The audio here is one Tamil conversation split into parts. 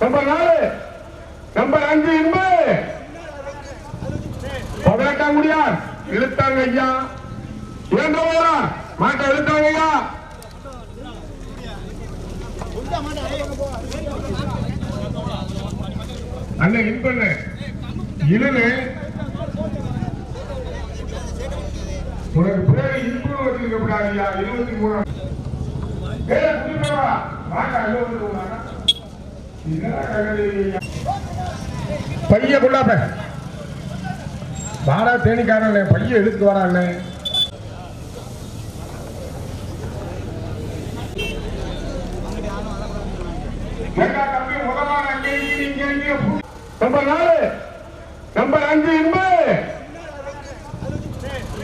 நம்பர் 4 நம்பர் 5 இன்பு 18ஆம் குடியார் இழுத்தாங்க ஐயா. 2 மாட்டை இழுத்தாங்க ஐயா. அண்ணன் இன்பண்ண இழுன்னு உனக்கு பேரு இன்பு வச்சிருக்க கூடாது ஐயா. 23 பைய கொண்டாப்ப வாடா தேனிக்காரன் பைய இழுத்து வரான். நம்பர் 4 நம்பர் 5 இன்பு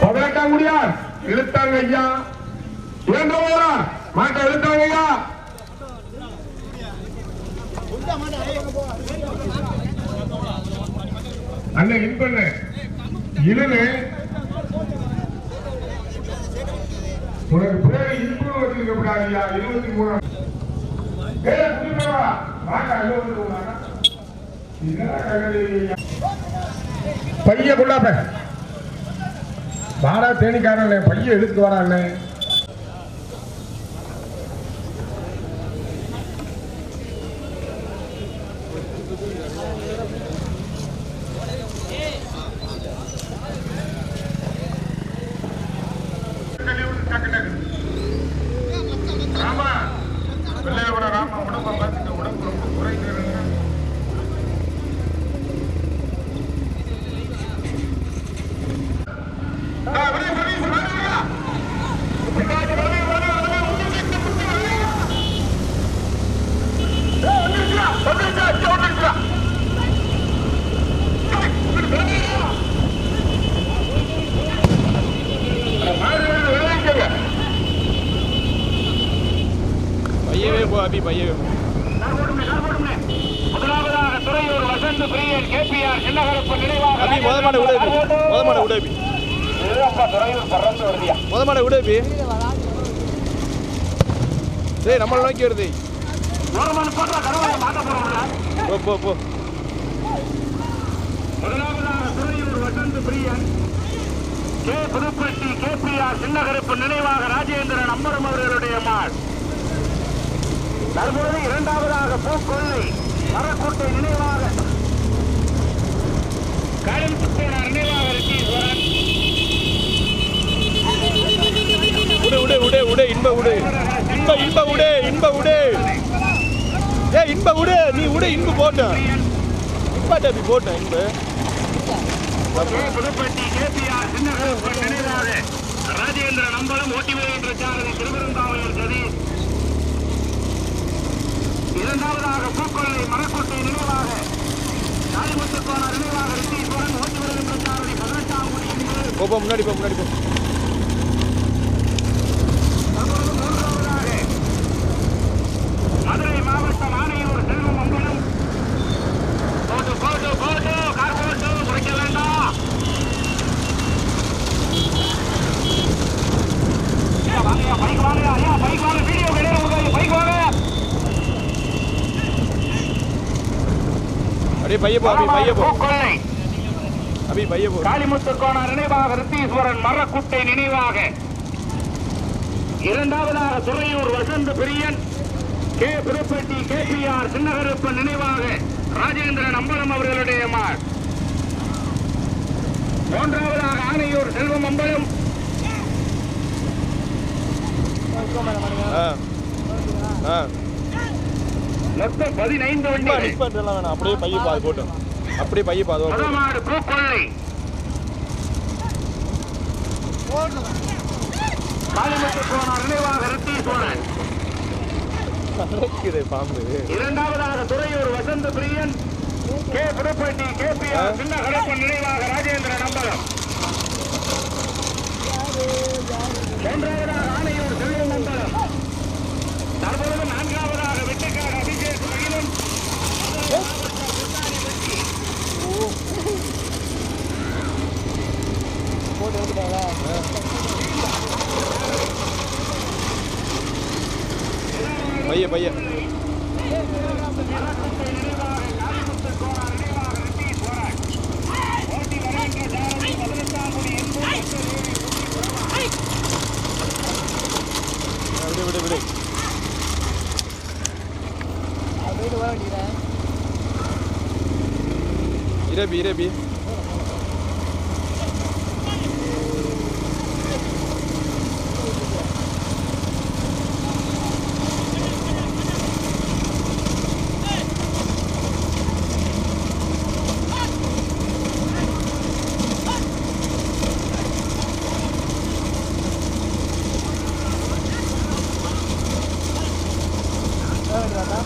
18ஆம் குடியார் இழுத்தாங்க ஐயா. 2 மாட்டை இழுத்தாங்க ஐயா. அண்ணன் இன்பண்ண இழுன்னு உனக்கு பேரு இன்பு வச்சிருக்க கூடாது ஐயா. 23 பைய கொண்டாப்ப வாடா தேனிக்காரன் பைய இழுத்து வரான். முதலாவதாக துறையூர் வசந்த் பிரியன் கேபிஆர் சின்னகரப்பன் நினைவாக முதமாட உடவி சரி நம்மள நோக்கி வருது. முதலாவதாக துறையூர் வசந்த் பிரியன் கே புதுப்பட்டி கேபிஆர் சின்னகரப்பன் நினைவாக ராஜேந்திரன் அம்பரம் அவர்களுடைய மாள். தற்போது 2வது பூக்கொள்ளை மரக்கூட்டை நினைவாக காலிமுத்துக்கோனார் நினைவாக ரிஷீஸ்வரன். இன்ப உடு ஏ இன்ப உடு நீ உடு இன்பு போட்டேன் இன்பாட்டி போட்டேன் இன்பு புதுப்பட்டி கேபிஆர் சின்னகரப்பன் நினைவாக ராஜேந்திரன் அம்பலம் ஓட்டி வருகின்ற சாரதி திருவிருந்தாவூர் சதீஷ். 2வது பூக்கொள்ளை மரக்கூட்டை நினைவாக காளிமுத்துக்கோனார் நினைவாக ரிஷீஸ்வரன் ஓட்டி வருகின்ற சாரதி 18ஆம் குடி இன்பு. முன்னாடி போ. மதுரை மாவட்டம் ஆனையூர் செல்வம் அம்பலம். போட்டு கார் போட்டு குறைக்க வேண்டாம். பைக் வாங்க வீடியோ கிடையாது. பைக் வாங்க அப்படியே பைய போ. காளிமுத்துக்கோனார் நினைவாக ரித்தீஸ்வரன் மரக்குட்டை நினைவாக. 2வதாக துறையூர் வசந்த் பிரியன் கே புதுப்பட்டி கேபிஆர் சின்னகரப்பன் நினைவாக ராஜேந்திரன் அம்பலம் அவர்களுடைய மாள். 3வதாக ஆனையூர் செல்வம் அம்பலம். மொத்தம் 15 வண்டிகள். அப்படியே பைய பாது போட்டு அப்படியே பைய பாது. முதமாடு பூக்கொள்ளை காளிமுத்துக்கோனார் நினைவாக ரித்தீஸ்வரன். 2வதாக துறையூர் வசந்த் பிரியன் கே புதுப்பட்டி கேபிஆர் சின்னகரப்பன் நினைவாக ராஜேந்திரன் அம்பலம். 3வதாக ஆனையூர் செல்வம் அம்பலம். தற்பொழுது 4வதாக வெட்டிக்கார அபிஷேக் மகிழன். பைய பைய விடு விடு இரபி இரபி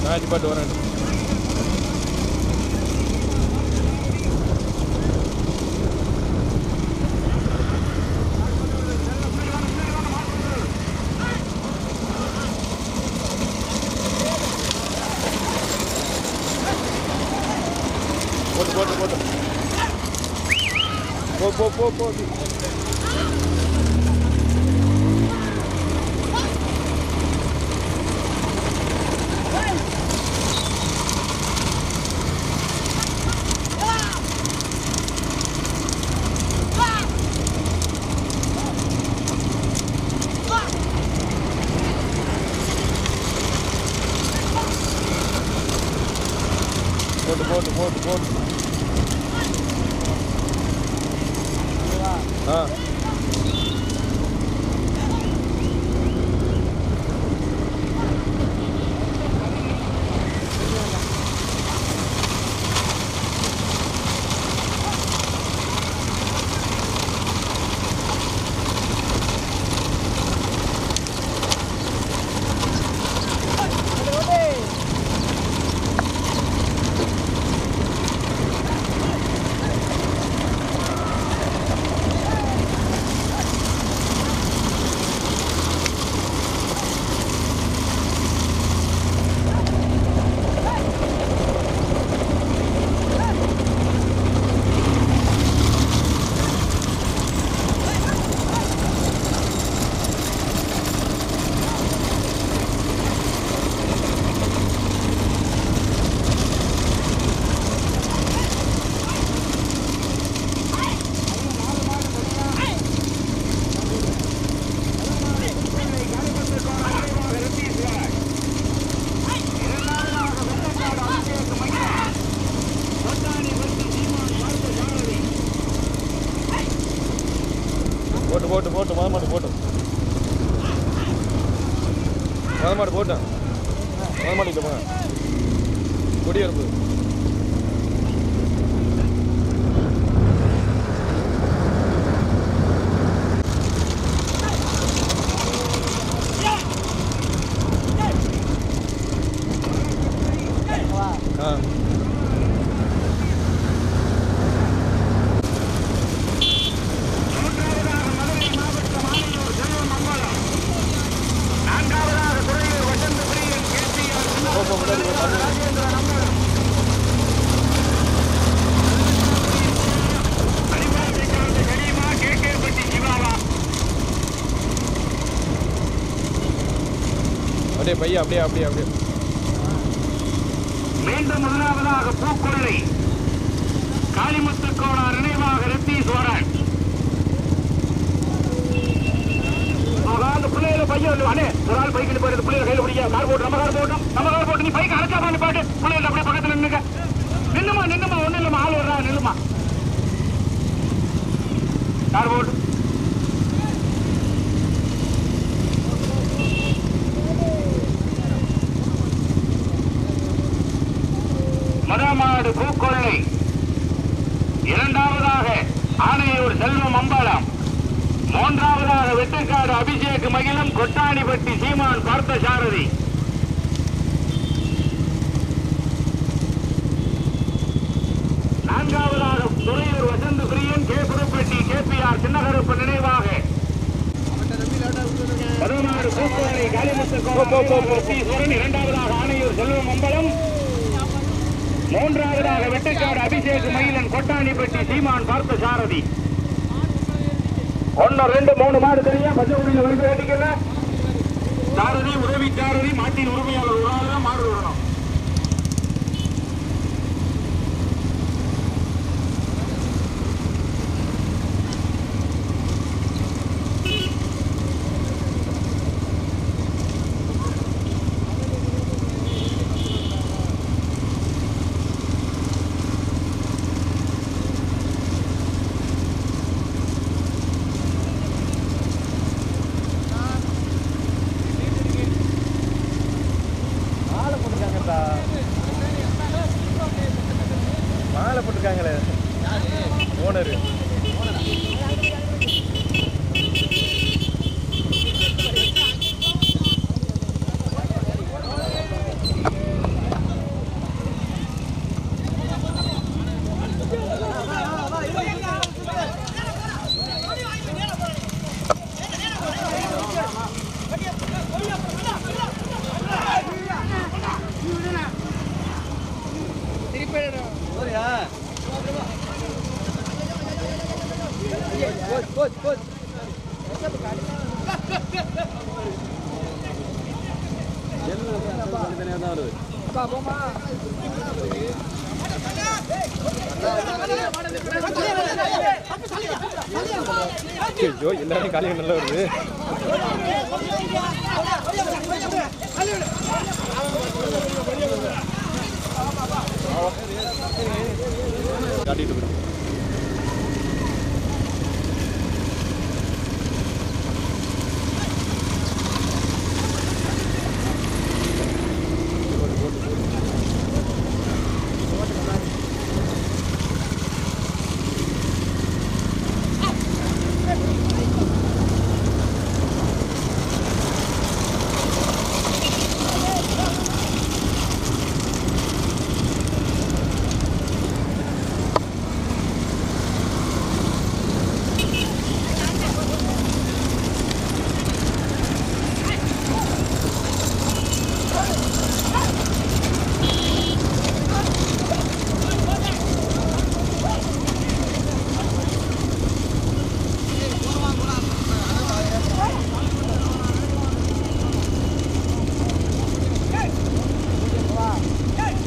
நான் பாட்டு வரேன் போட்டு போட்டு போட்டு போ போ போ போ போட்டு போட்டு போட்டு ஆ போட்டு போட்டு போட்டு மாமாடு போட்டு மாமாடு போட்டேன் மாமாடிக்கு போங்க கொடியரப்பு ஆ அப்படியே பையா அப்படியே அப்படியே அப்படியே மீண்டும் முதலாவதாக பூக்கொள்ளை காளிமுத்துக்கோனார் நினைவாக ரித்தீஸ்வரன் பிள்ளைகளை பையன் அண்ணே ஒரு ஆள் பைக்கில் போயிடுது பிள்ளைகளை கையில் பிடிக்க கார் போட்டு நம்ம கார் போட்டு நீ பைக் அரைச்சா பண்ணி பாட்டு பிள்ளைகள் அப்படியே பக்கத்தில் நின்னுங்க நின்னுமா ஒன்றும் இல்லைம்மா ஆள் வர்றா நில்லுமா கார் போட்டு மதமாடு பூக்கொள்ளை இரண்டாவதாக ஆணையூர் செல்வம் அம்பலம் மூன்றாவதாக வெட்டுக்காடு அபிஷேக் மகிழம் கொட்டாணிப்பட்டி சீமான் பார்த்த சாரதி நான்காவதாக துறையூர் வசந்த பிரியன் கே புதுப்பட்டி கேபிஆர் சின்னகருப்பு நினைவாக மதமாடு பூக்கொள்ளை காளிமுத்துக்கோனார் இரண்டாவதாக ஆணையூர் செல்வம் அம்பலம் மூன்றாவதாக வெட்டுக்காடு அபிஷேக் மகிழன் கொட்டாணிப்பட்டி சீமான் பார்த்த சாரதி 1 2 3 மாடு தெரியும் பச்சை குடியில் வந்து வேண்டிக்கல சாரதி உதவி சாரதி மாட்டின் உரிமையாளர் ஒரு ஆள் தான் மாடு விடணும். மாலை போட்டுருக்காங்களே ஓனரு. எல்லாரும் காலையில் நல்லா வருது. காட்டிட்டு போயிரு.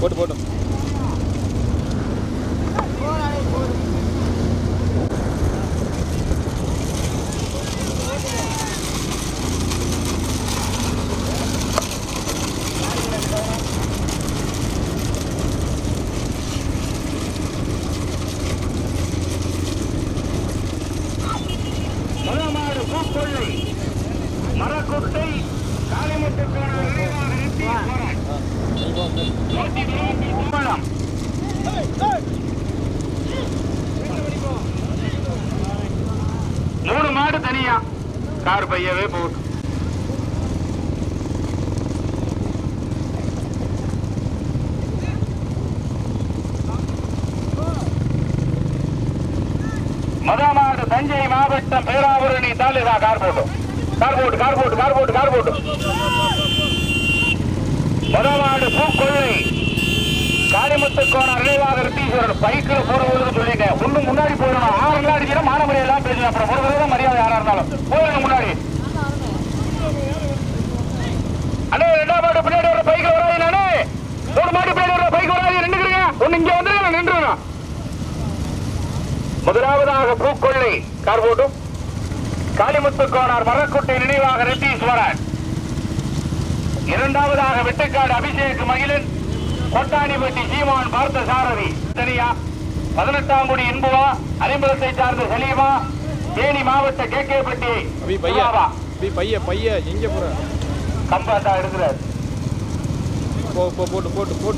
போட்டு போட்டோம். பூக்கொள்ளை மரக்குட்டை காளிமுத்துக்கான மூணு மாடு தனியா கார் பையவே போட்டு மதமாடு தஞ்சை மாவட்டம் பேராவூரணி தாலுகா கார்போட்டு மதமாடு பூக்கொள்ளை காளிமுத்துக்கோணம் நினைவாக ரிட்டீஸ்வரன் பைக்கில் போடுவதுன்னு சொல்லிங்க. ஒன்னும் முன்னாடி போயிடணும். 6 அடிச்சுன்னா மானமரியாதைலாம் பேசணும். அப்புறம் ஒரு மரியாதை யாரா இருந்தாலும் போயிடுங்க முன்னாடி. அண்ணே 2ஆம் மாடு பின்னாடி வர பைக்கில் வராது. நானே 3 மாடு பின்னாடி வர பைக் வராது. நின்றுக்கிறீங்க. ஒன்னு இங்க வந்து நின்றுங்க. முதலாவதாக பூக்கொள்ளை கார்போட்டும் காளிமுத்துக்கோணார் மரக்குட்டை நினைவாக ரிட்டீஸ்வரன். 2ஆவதாக வெட்டுக்காடு அபிஷேக் மகிழன் கொட்டாணிப்பட்டி சீமான் பார்த்த சாரதி தனியா. 18ஆம் குடி இன்புவா அரிம்பலத்தை சார்ந்த சலீமா தேனி மாவட்ட கேகேப்பட்டி பைய எங்க போற கம்பாட்டா இருக்கிறார். போட்டு போட்டு போட்டு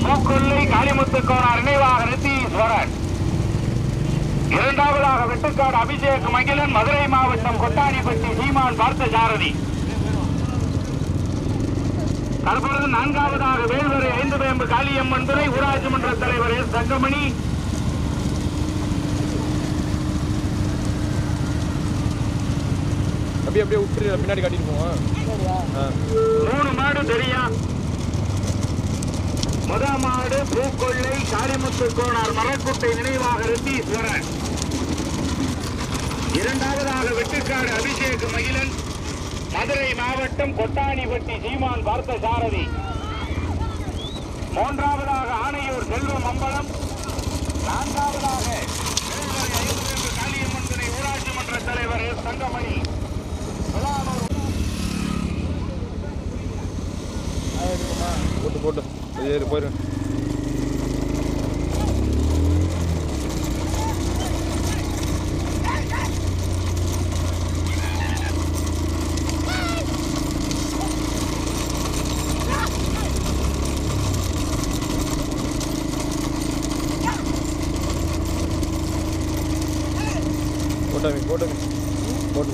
பூக்கொள்ளை காளிமுத்துக்கோணார் நினைவாக ரிட்டீஸ்வரன். 2ஆவதாக வெட்டுக்காடு அபிஷேக் மகிழன் மதுரை மாவட்டம் கொட்டாணிப்பட்டி சீமான் பார்த்த சாரதி. தற்பொழுது 4ஆவதாக வேல்வரை 5 வேம்பு காளியம்மன் துறை ஊராட்சி மன்ற தலைவர் எஸ் தங்கமணி. அப்படியே விட்டு பின்னாடி காட்டிட்டு போவோம். 3 மாடு தெரியா. முதல் மாடு பூக்கொள்ளை காளிமுத்துக்கோணார் மரக்குட்டை நினைவாக ரிட்டீஸ்வரன். வெட்டுக்காடு அபிஷேக் மகிழன், மதுரை மாவட்டம் கொட்டாணிப்பட்டி சீமான் பார்த்த சாரதி. மூன்றாவதாக ஆணையூர் செல்வம் அம்பலம். நான்காவதாக காளியம்மன் துணை ஊராட்சி மன்ற தலைவர் எஸ் தங்கமணி. போட்டு போட்டு ஏறி போயிரு. போட்டு போட்டு போட்டு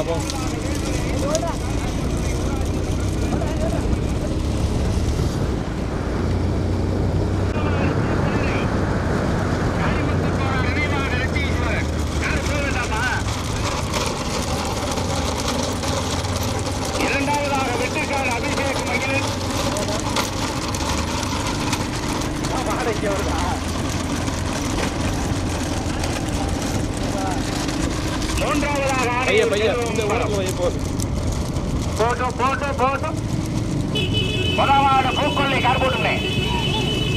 போ. இரண்டாவதாக வெட்டுக்காடு அபிஷேக் மகிழன். மூன்றாவதாக முதமாடு பூக்கொள்ளை கார்போட்டுனே.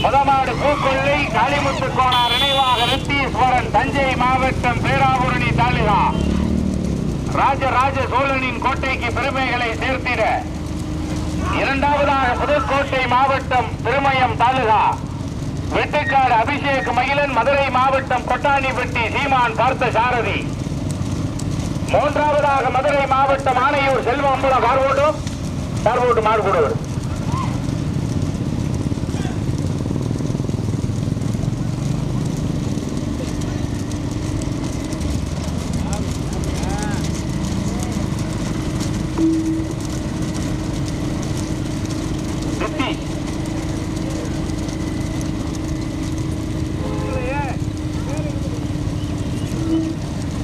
முதமாடு பூக்கொள்ளை காளிமுத்து கோணார் நினைவாக நித்தீஸ்வரன், தஞ்சை மாவட்டம் பேராவூரணி தாலுகா. ராஜராஜ சோழனின் கோட்டைக்கு பெருமைகளை சேர்த்திட. இரண்டாவதாக புதுக்கோட்டை மாவட்டம் திருமயம் தாலுகா வெட்டுக்காடு அபிஷேக் மகிழன், மதுரை மாவட்டம் கொட்டாணிப்பட்டி சீமான் பார்த்த சாரதி. மூன்றாவதாக மதுரை மாவட்டம் ஆணையூர் செல்வம் அம்பலம் கார்வோட்டு மாறுபடுவர்.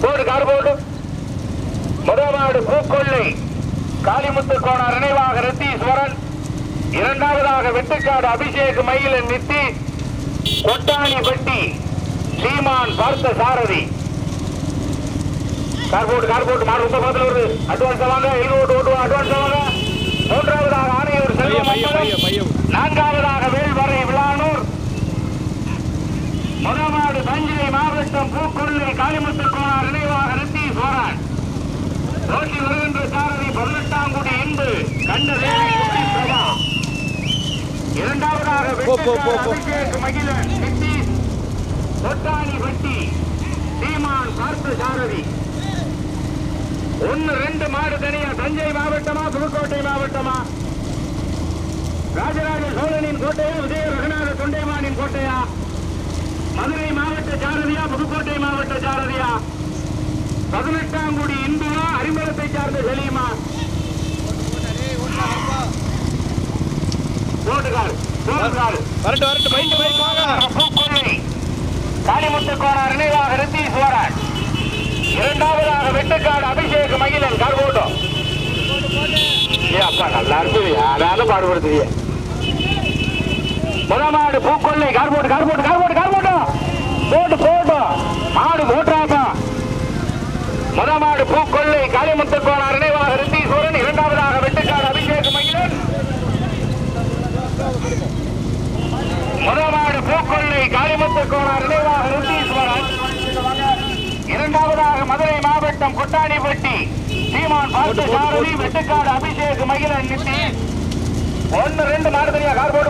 போடு கார் போடு. முதலாவது பூக்கொள்ளை காளிமுத்து கோணார் நினைவாக நித்தீஸ்வரன். இரண்டாவதாக வெட்டுக்காடு அபிஷேக் மயிலன் நித்தி கொட்டாணிப்பட்டி சீமான் பார்த்த சாரதி. கார்போர்ட் மாடு ரொம்ப பக்கத்தில் வருது. அட்வான்ஸ் வாங்க, ஓட்டு அட்வான்ஸ் வாங்க. மூன்றாவதாக ஆணையூர் செல்வம். நான்காவதாக வேல்வரை விளானூர். முதலாவது தஞ்சை மாவட்டம் பூக்கொள்ளை காளிமுத்து கோணார் நினைவாக நித்தீஸ்வரன். ரோட்டி வருகின்ற சாரதி 18ஆம் குடி இன்பு கண்டதேவி குட்டி பிரபா. இரண்டாவதாக அபிஷேக் மகிழன் நித்தி கொட்டாணிப்பட்டி சீமான் பார்த்த சாரதி. 1-2 மாடு தனியா. தஞ்சை மாவட்டமா புதுக்கோட்டை மாவட்டமா? ராஜராஜ சோழனின் கோட்டையா, விஜய ரகுநாத தொண்டைமானின் கோட்டையா? மதுரை மாவட்ட சாரதியா, புதுக்கோட்டை மாவட்ட சாரதியா? 18ஆம் குடி இந்துவா, அரிமளத்தை சார்ந்த செலியுமா? காளிமுத்து கோணார் நினைவாக நித்தீஸ்வரன். இரண்டாவதாக வெட்டுக்காடு அபிஷேக் மகிழன் கார்போட்டோ. அப்பா நல்லா இருக்குது, யாராவது பாடுபடுத்துவீங்க. முதமாடு பூக்கொள்ளை கார்போட்டோ போட்டு மாடு போட்டாப்பா. முதமாடு பூக்கொள்ளை காளிமுத்து கோணார் நினைவாக நித்தீஸ்வரன். இரண்டாவதாக வெட்டுக்காடு அபிஷேக் மகிழன். முதமாடு பூக்கொள்ளை காளிமுத்து கோணார் நினைவாக நித்தீஸ்வரன். இரண்டாவதாக மதுரை மாவட்டம் கொட்டாணிப்பட்டி சீமான் பார்த்த சாரதி வெட்டுக்காடு அபிஷேக் மகிழன் நித்தி. 1-2 மாடு தனியா. கார் போட்டு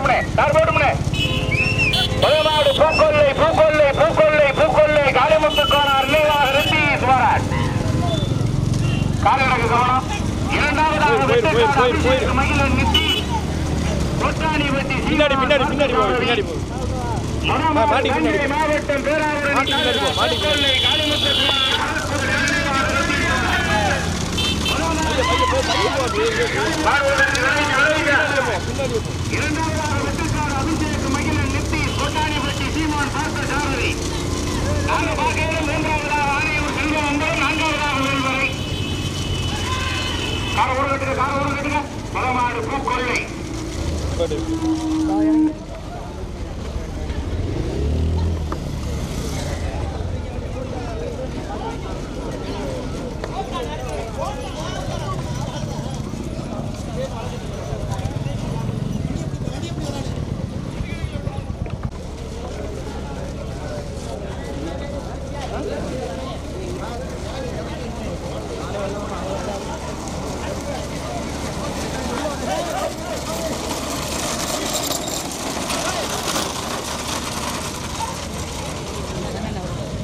முதமாடு பூக்கொள்ளை காளிமுத்து கோணார் நினைவாக நித்தீஸ்வரன். காலகடக்கு கவனம். இரண்டாவதாக வெட்டுக்காடு அபிஷேக் மகிழன் நித்தி கொட்டாணிப்பட்டி பின்னாடி மாவட்டம் பேராவூரணி காளிமுத்து இரண்டாவதாக வெற்றிக்கார அபிஷேக் மகிழன் நித்தி கொட்டாணிப்பட்டி சீமான் பார்த்த சாரதி. நாங்கள் பார்க்கிறோம் மூன்றாவதாக ஆணையூர் செல்வம் ஒன்பது, நான்காவதாக வேல்வரை. கார ஒரு கட்டுங்க பலமாடு பூக்கொள்ளை.